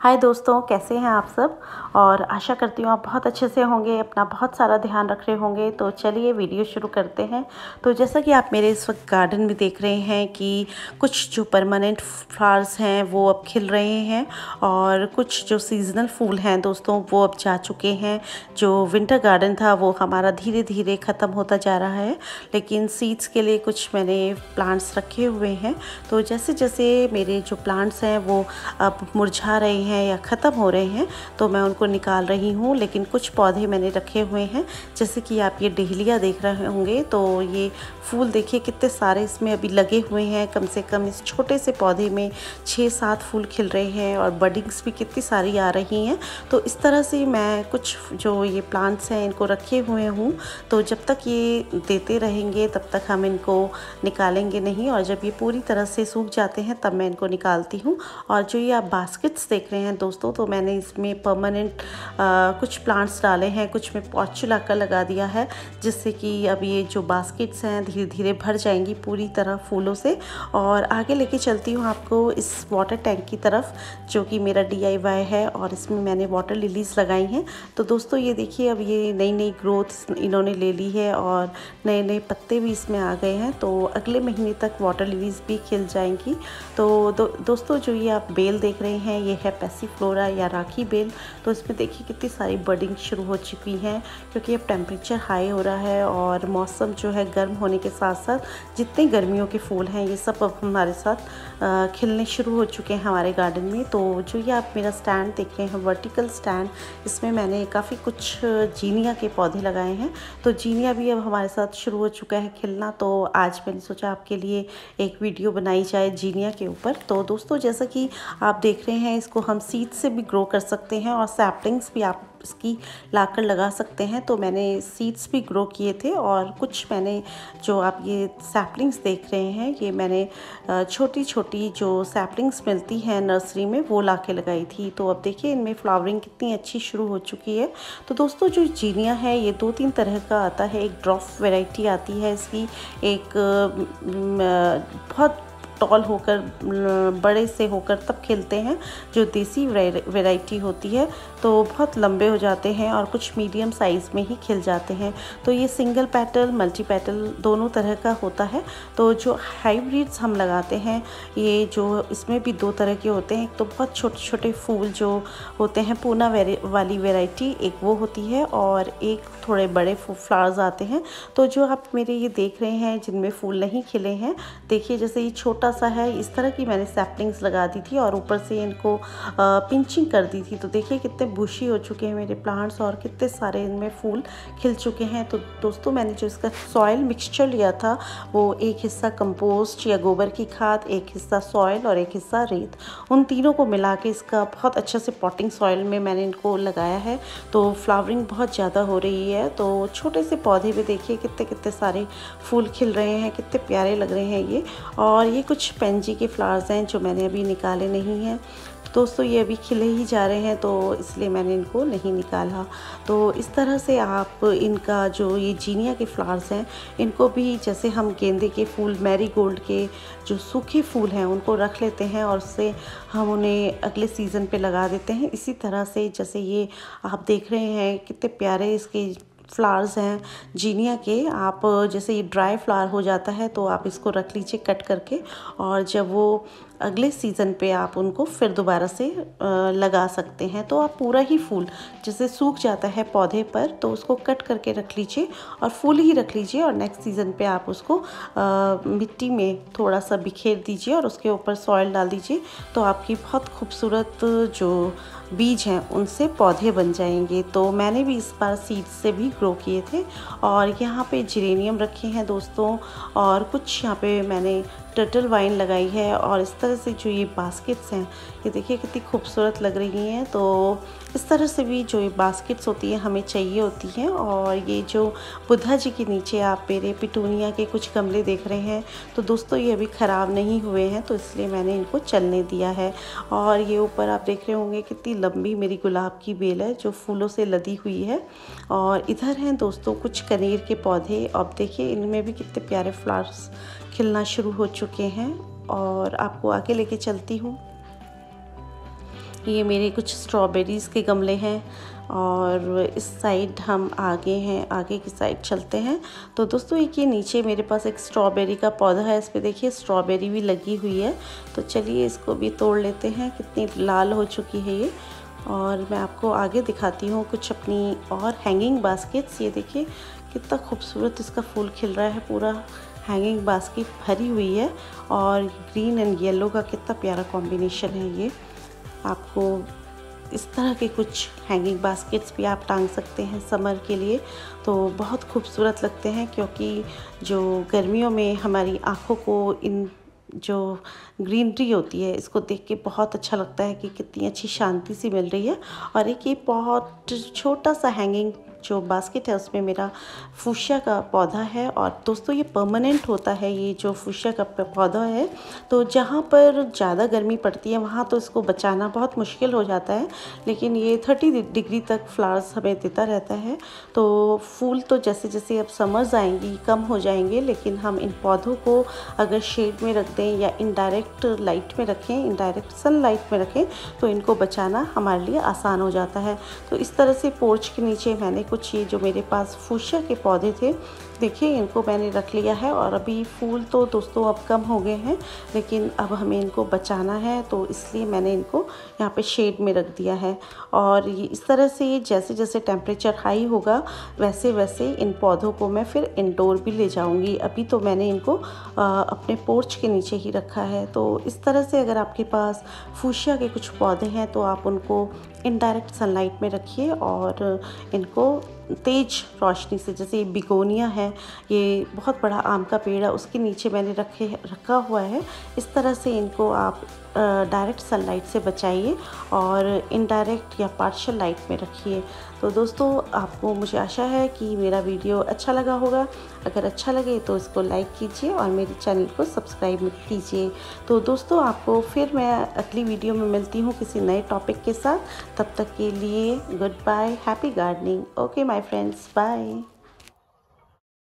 हाय दोस्तों, कैसे हैं आप सब। और आशा करती हूँ आप बहुत अच्छे से होंगे, अपना बहुत सारा ध्यान रख रहे होंगे। तो चलिए वीडियो शुरू करते हैं। तो जैसा कि आप मेरे इस वक्त गार्डन में देख रहे हैं कि कुछ जो परमानेंट फ्लावर्स हैं वो अब खिल रहे हैं और कुछ जो सीजनल फूल हैं दोस्तों वो अब जा चुके हैं। जो विंटर गार्डन था वो हमारा धीरे धीरे ख़त्म होता जा रहा है, लेकिन सीड्स के लिए कुछ मैंने प्लांट्स रखे हुए हैं। तो जैसे जैसे मेरे जो प्लांट्स हैं वो अब मुरझा रहे हैं या ख़त्म हो रहे हैं तो मैं उनको निकाल रही हूँ। लेकिन कुछ पौधे मैंने रखे हुए हैं, जैसे कि आप ये डहेलिया देख रहे होंगे। तो ये फूल देखिए कितने सारे इसमें अभी लगे हुए हैं। कम से कम इस छोटे से पौधे में 6-7 फूल खिल रहे हैं और बडिंग्स भी कितनी सारी आ रही हैं। तो इस तरह से मैं कुछ जो ये प्लांट्स हैं इनको रखे हुए हूँ। तो जब तक ये देते रहेंगे तब तक हम इनको निकालेंगे नहीं, और जब ये पूरी तरह से सूख जाते हैं तब मैं इनको निकालती हूँ। और जो ये आप बास्केट्स देख रहे हैं दोस्तों, तो मैंने इसमें परमानेंट कुछ प्लांट्स डाले हैं, कुछ में पॉट लाकर लगा दिया है, जिससे कि अब ये जो बास्केट्स हैं धीरे धीरे भर जाएंगी पूरी तरह फूलों से। और आगे लेके चलती हूँ आपको इस वाटर टैंक की तरफ, जो कि मेरा DIY है और इसमें मैंने वाटर लिलीज लगाई हैं। तो दोस्तों ये देखिए अब ये नई नई ग्रोथ इन्होंने ले ली है और नए नए पत्ते भी इसमें आ गए हैं। तो अगले महीने तक वाटर लिलीज भी खिल जाएंगी। तो दोस्तों जो ये आप बेल देख रहे हैं ये है पैसीफ्लोरा या राखी बेल। तो इसमें देखिए कितनी सारी बडिंग शुरू हो चुकी हैं, क्योंकि अब टेम्परेचर हाई हो रहा है और मौसम जो है गर्म होने के साथ साथ जितने गर्मियों के फूल हैं ये सब अब हमारे साथ खिलने शुरू हो चुके हैं हमारे गार्डन में। तो जो ये आप मेरा स्टैंड देख रहे हैं वर्टिकल स्टैंड, इसमें मैंने काफ़ी कुछ जीनिया के पौधे लगाए हैं। तो जीनिया भी अब हमारे साथ शुरू हो चुका है खिलना। तो आज मैंने सोचा आपके लिए एक वीडियो बनाई जाए जीनिया के ऊपर। तो दोस्तों जैसा कि आप देख रहे हैं इसको हम सीड से भी ग्रो कर सकते हैं और सैपलिंग्स भी आप इसकी लाकर लगा सकते हैं। तो मैंने सीड्स भी ग्रो किए थे और कुछ मैंने जो आप ये सैपलिंग्स देख रहे हैं ये मैंने छोटी छोटी जो सैपलिंग्स मिलती हैं नर्सरी में वो ला के लगाई थी। तो अब देखिए इनमें फ्लावरिंग कितनी अच्छी शुरू हो चुकी है। तो दोस्तों जो जीनिया है ये 2-3 तरह का आता है। एक ड्रॉप वैरायटी आती है इसकी, एक बहुत टॉल होकर बड़े से होकर तब खिलते हैं। जो देसी वैरायटी होती है तो बहुत लंबे हो जाते हैं और कुछ मीडियम साइज़ में ही खिल जाते हैं। तो ये सिंगल पेटल मल्टी पेटल दोनों तरह का होता है। तो जो हाइब्रिड्स हम लगाते हैं ये जो इसमें भी 2 तरह के होते हैं। एक तो बहुत छोटे छोटे फूल जो होते हैं पूना वाली वैरायटी, एक वो होती है, और एक थोड़े बड़े फ्लावर्स आते हैं। तो जो आप मेरे ये देख रहे हैं जिनमें फूल नहीं खिले हैं, देखिए जैसे ये छोटा सा है, इस तरह की मैंने सैपलिंग्स लगा दी थी और ऊपर से इनको पिंचिंग कर दी थी। तो देखिए कितने बुशी हो चुके हैं मेरे प्लांट्स और कितने सारे इनमें फूल खिल चुके हैं। तो दोस्तों मैंने जो इसका सॉइल मिक्सचर लिया था वो एक हिस्सा कंपोस्ट या गोबर की खाद, एक हिस्सा सॉइल और एक हिस्सा रेत, उन तीनों को मिला के इसका बहुत अच्छे से पॉटिंग सॉइल में मैंने इनको लगाया है। तो फ्लावरिंग बहुत ज़्यादा हो रही है। तो छोटे से पौधे भी देखिए कितने कितने सारे फूल खिल रहे हैं, कितने प्यारे लग रहे हैं ये। और ये कुछ पेंजी के फ्लावर्स हैं जो मैंने अभी निकाले नहीं हैं। दोस्तों ये अभी खिले ही जा रहे हैं तो इसलिए मैंने इनको नहीं निकाला। तो इस तरह से आप इनका जो ये जीनिया के फ्लावर्स हैं इनको भी, जैसे हम गेंदे के फूल मैरीगोल्ड के जो सूखे फूल हैं उनको रख लेते हैं और उससे हम उन्हें अगले सीज़न पे लगा देते हैं। इसी तरह से जैसे ये आप देख रहे हैं कितने प्यारे इसके फ्लावर्स हैं जीनिया के। आप जैसे ये ड्राई फ्लावर हो जाता है तो आप इसको रख लीजिए कट करके, और जब वो अगले सीज़न पे आप उनको फिर दोबारा से लगा सकते हैं। तो आप पूरा ही फूल जैसे सूख जाता है पौधे पर तो उसको कट करके रख लीजिए और फूल ही रख लीजिए, और नेक्स्ट सीज़न पे आप उसको मिट्टी में थोड़ा सा बिखेर दीजिए और उसके ऊपर सॉइल डाल दीजिए। तो आपकी बहुत खूबसूरत जो बीज हैं उनसे पौधे बन जाएंगे। तो मैंने भी इस बार सीड से भी ग्रो किए थे। और यहाँ पे जेरेनियम रखे हैं दोस्तों, और कुछ यहाँ पे मैंने टर्टल वाइन लगाई है। और इस तरह से जो ये बास्केट्स हैं ये देखिए कितनी खूबसूरत लग रही हैं। तो इस तरह से भी जो ये बास्केट्स होती हैं हमें चाहिए होती हैं। और ये जो बुद्धा जी के नीचे आप मेरे पिटूनिया के कुछ गमले देख रहे हैं, तो दोस्तों ये अभी ख़राब नहीं हुए हैं तो इसलिए मैंने इनको चलने दिया है। और ये ऊपर आप देख रहे होंगे कितनी लंबी मेरी गुलाब की बेल है जो फूलों से लदी हुई है। और इधर हैं दोस्तों कुछ कनेर के पौधे। अब देखिए इनमें भी कितने प्यारे फ्लावर्स खिलना शुरू हो चुके हैं। और आपको आगे लेके चलती हूँ। ये मेरे कुछ स्ट्रॉबेरीज़ के गमले हैं और इस साइड हम आगे की साइड चलते हैं। तो दोस्तों ये नीचे मेरे पास एक स्ट्रॉबेरी का पौधा है, इस पे देखिए स्ट्रॉबेरी भी लगी हुई है। तो चलिए इसको भी तोड़ लेते हैं, कितनी लाल हो चुकी है ये। और मैं आपको आगे दिखाती हूँ कुछ अपनी और हैंगिंग बास्केट्स। ये देखिए कितना खूबसूरत इसका फूल खिल रहा है, पूरा हैंगिंग बास्केट भरी हुई है और ग्रीन एंड येलो का कितना प्यारा कॉम्बिनेशन है ये। आपको इस तरह के कुछ हैंगिंग बास्केट्स भी आप टांग सकते हैं समर के लिए, तो बहुत खूबसूरत लगते हैं, क्योंकि जो गर्मियों में हमारी आँखों को इन जो ग्रीनरी होती है इसको देख के बहुत अच्छा लगता है कि कितनी अच्छी शांति सी मिल रही है। और एक ये बहुत छोटा सा हैंगिंग जो बास्केट है उसमें मेरा फूशिया का पौधा है। और दोस्तों ये परमानेंट होता है, ये जो फूशिया का पौधा है, तो जहाँ पर ज़्यादा गर्मी पड़ती है वहाँ तो इसको बचाना बहुत मुश्किल हो जाता है, लेकिन ये 30 डिग्री तक फ्लावर्स हमें देता रहता है। तो फूल तो जैसे जैसे अब समर्स आएंगी कम हो जाएंगे, लेकिन हम इन पौधों को अगर शेड में रख दें या इनडायरेक्ट लाइट में रखें, इनडायरेक्ट सनलाइट में रखें, तो इनको बचाना हमारे लिए आसान हो जाता है। तो इस तरह से पोर्च के नीचे मैंने कुछ ये जो मेरे पास फूशिया के पौधे थे, देखिए इनको मैंने रख लिया है। और अभी फूल तो दोस्तों अब कम हो गए हैं, लेकिन अब हमें इनको बचाना है, तो इसलिए मैंने इनको यहाँ पे शेड में रख दिया है। और ये इस तरह से जैसे जैसे टेम्परेचर हाई होगा वैसे वैसे इन पौधों को मैं फिर इंडोर भी ले जाऊँगी। अभी तो मैंने इनको अपने पोर्च के नीचे ही रखा है। तो इस तरह से अगर आपके पास फूशिया के कुछ पौधे हैं तो आप उनको इनडायरेक्ट सनलाइट में रखिए और इनको तेज़ रोशनी से, जैसे बिगोनिया है, ये बहुत बड़ा आम का पेड़ है, उसके नीचे मैंने रखा हुआ है। इस तरह से इनको आप डायरेक्ट सनलाइट से बचाइए और इनडायरेक्ट या पार्शियल लाइट में रखिए। तो दोस्तों आपको, मुझे आशा है कि मेरा वीडियो अच्छा लगा होगा। अगर अच्छा लगे तो इसको लाइक कीजिए और मेरे चैनल को सब्सक्राइब कीजिए। तो दोस्तों आपको फिर मैं अगली वीडियो में मिलती हूँ किसी नए टॉपिक के साथ। तब तक के लिए good bye, happy gardening. Okay my friends, bye.